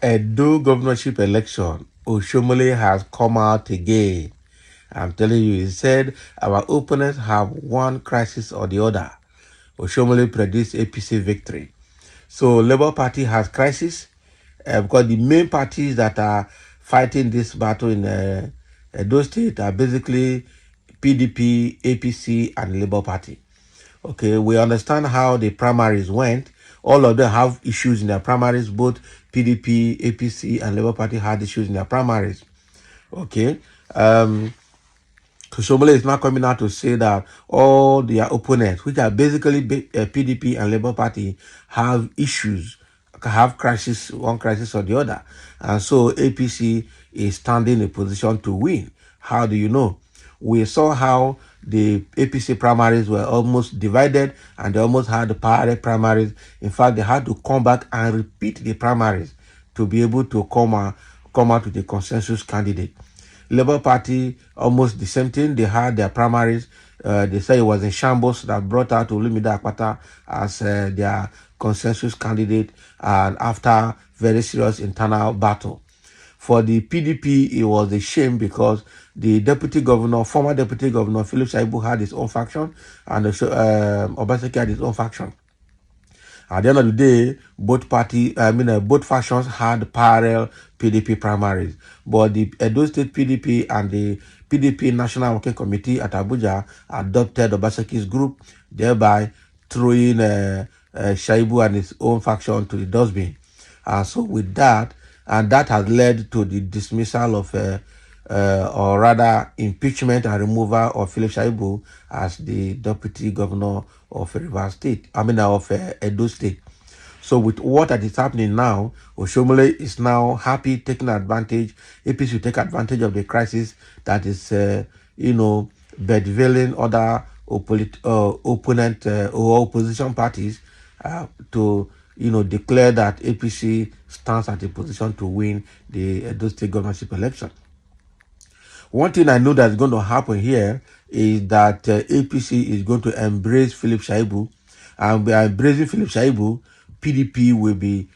Edo governorship election, Oshiomhole has come out again. I'm telling you, he said our opponents have one crisis or the other. Oshiomhole predicts APC victory. So Labour Party has crisis because the main parties that are fighting this battle in Edo State are basically PDP, APC, and Labour Party. Okay, we understand how the primaries went. All of them have issues in their primaries. Both PDP, APC, and Labour Party had issues in their primaries. Okay. Oshiomhole is now coming out to say that all their opponents, which are basically PDP and Labour Party, have issues, have crisis, one crisis or the other. And so APC is standing in a position to win. How do you know? We saw how the APC primaries were almost divided and they almost had the parallel primaries. In fact, they had to come back and repeat the primaries to be able to come out with a consensus candidate. Labour Party, almost the same thing. They had their primaries. They say it was in shambles that brought out Olumide Akpata as their consensus candidate, and after very serious internal battle. For the PDP, it was a shame because the deputy governor, former deputy governor, Philip Shaibu, had his own faction, and Obaseki had his own faction. At the end of the day, both factions had parallel PDP primaries. But the Edo State PDP and the PDP National Working Committee at Abuja adopted Obaseki's group, thereby throwing Shaibu and his own faction to the dustbin. So with that, and that has led to the dismissal of or rather impeachment and removal of Philip Shaibu as the deputy governor of Rivers State, of Edo State. So with what that is happening now, Oshiomhole is now happy taking advantage. APC will take advantage of the crisis that is, bedevailing other opponent or opposition parties to, declare that APC stands at a position to win the Edo State governorship election. One thing I know that's going to happen here is that APC is going to embrace Philip Shaibu, and by embracing Philip Shaibu, PDP will be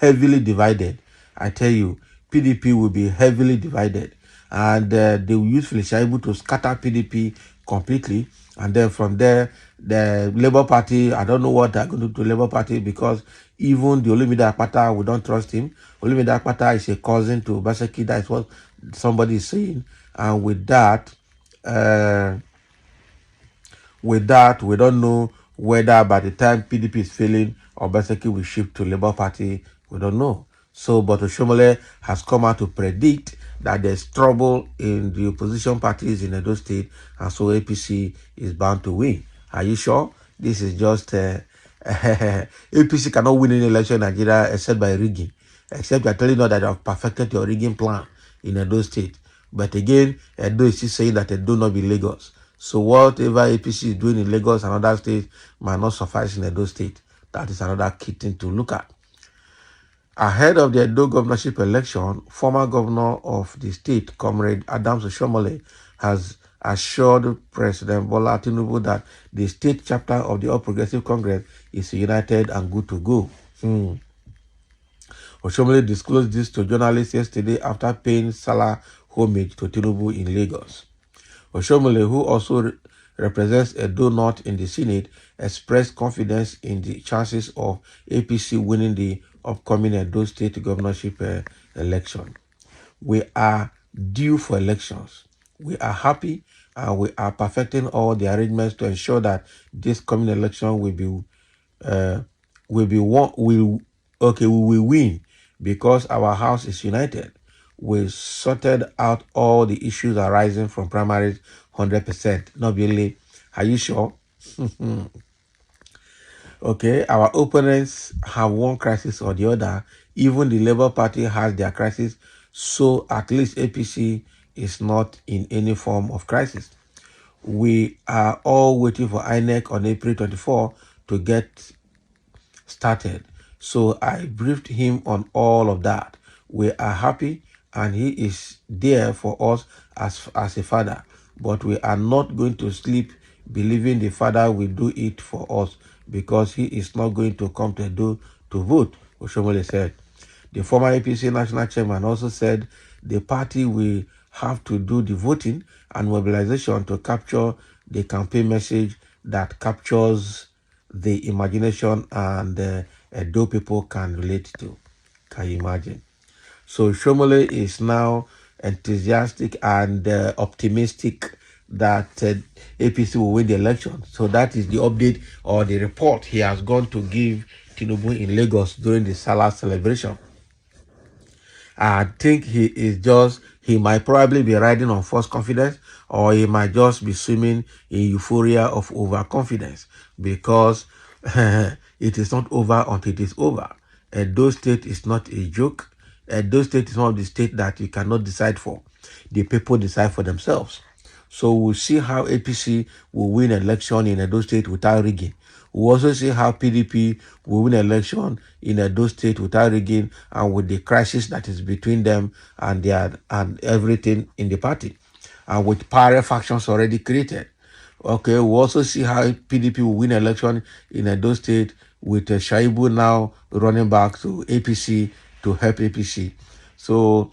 heavily divided. I tell you, PDP will be heavily divided, and they will use Philip Shaibu to scatter PDP completely, and then from there, the Labour Party, I don't know what they're going to do to Labour Party because even the Olumide Akpata, we don't trust him. Olumide Akpata is a cousin to Obaseki. That's what somebody is saying. And with that, we don't know whether by the time PDP is failing, Obaseki will shift to Labour Party. We don't know. So, but Oshiomhole has come out to predict that there's trouble in the opposition parties in Edo State, and so APC is bound to win. Are you sure? This is just APC cannot win any election in Nigeria except by rigging. Except you're telling us that you have perfected your rigging plan in Edo State. But again, Edo is still saying that Edo not be Lagos. So whatever APC is doing in Lagos and other states might not suffice in Edo State. That is another key thing to look at. Ahead of the Edo governorship election, former governor of the state, Comrade Adams Oshiomhole, has assured President Bola Tinubu that the state chapter of the All Progressive Congress is united and good to go. Oshiomhole disclosed this to journalists yesterday after paying Salah homage to Tinubu in Lagos. Oshiomhole, who also represents Edo North in the Senate, expressed confidence in the chances of APC winning the upcoming Edo State governorship election. We are due for elections. We are happy and we are perfecting all the arrangements to ensure that this coming election we will win because our house is united. We sorted out all the issues arising from primaries 100%. Not really. Are you sure? Okay, our opponents have one crisis or the other. Even the Labour Party has their crisis. So at least APC is not in any form of crisis. We are all waiting for INEC on April 24 to get started. So I briefed him on all of that. We are happy and he is there for us as a father. But we are not going to sleep believing the father will do it for us because he is not going to come to do to vote, Oshiomhole said. The former APC national chairman also said the party will have to do the voting and mobilization to capture the campaign message that captures the imagination and Edo people can relate to. Can you imagine? So Oshiomhole is now enthusiastic and optimistic that APC will win the election. So that is the update or the report he has gone to give Tinubu in Lagos during the Salah celebration. I think he might probably be riding on false confidence, or he might just be swimming in euphoria of overconfidence, because it is not over until it is over. Edo State is not a joke. Edo State is one of the states that you cannot decide for. The people decide for themselves. So we'll see how APC will win election in Edo State without rigging. We'll also see how PDP will win election in Edo State without rigging and with the crisis that is between them and everything in the party, and with parallel factions already created. Okay, we'll also see how PDP will win election in Edo State with Shaibu now running back to APC to help APC. So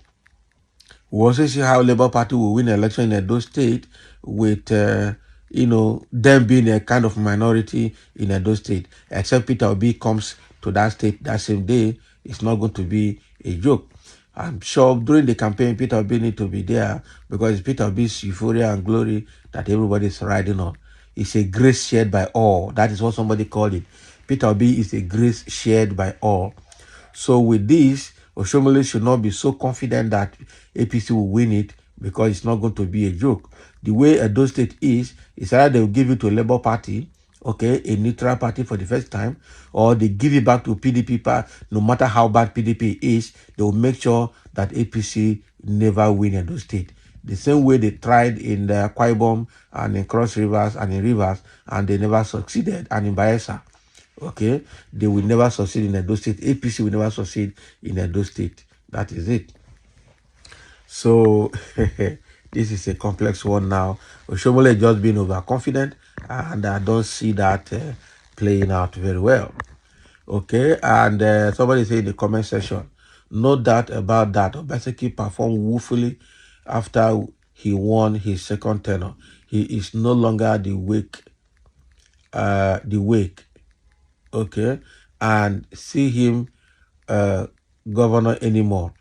we also see how Labour Party will win election in Edo State with, them being a kind of minority in Edo State. Except Peter Obi comes to that state that same day, it's not going to be a joke. I'm sure during the campaign, Peter Obi need to be there because it's Peter Obi's euphoria and glory that everybody is riding on. It's a grace shared by all. That is what somebody called it. Peter Obi is a grace shared by all. So with this, Oshiomhole should not be so confident that APC will win it because it's not going to be a joke. The way Edo State is either they will give it to a Labour Party, okay, a neutral party for the first time, or they give it back to PDP. No matter how bad PDP is, they will make sure that APC never win Edo State. The same way they tried in the Akwa Ibom and in Cross Rivers and in Rivers, and they never succeeded, and in Bayelsa. Okay, they will never succeed in Edo State. APC will never succeed in Edo State. That is it. So this is a complex one now. Oshiomhole just being overconfident, and I don't see that playing out very well. Okay, and somebody say in the comment section, no doubt about that, Obaseki performed woefully after he won his second tenure. He is no longer the wake. Okay, and see him governor anymore.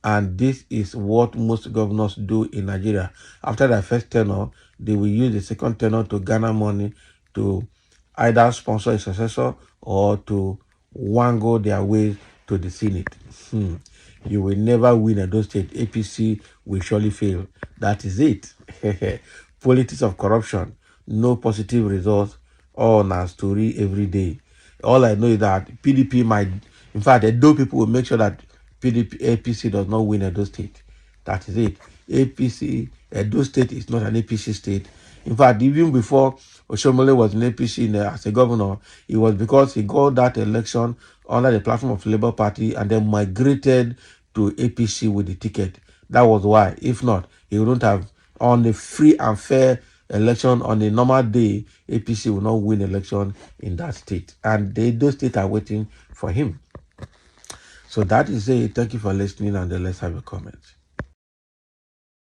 And this is what most governors do in Nigeria. After their first tenure, they will use the second tenure to garner money to either sponsor a successor or to wangle their way to the Senate. You will never win Edo State. APC will surely fail. That is it. Politics of corruption, no positive results, all na story every day. All I know is that PDP might, in fact, Edo people will make sure that APC does not win Edo State. That is it. Edo State is not an APC state. In fact, even before Oshiomhole was in APC as a governor, it was because he got that election under the platform of the Labour Party and then migrated to APC with the ticket. That was why. If not, he wouldn't have, on a free and fair election on a normal day, APC will not win election in that state. And those states are waiting for him. So that is it. Thank you for listening, and let's have a comment.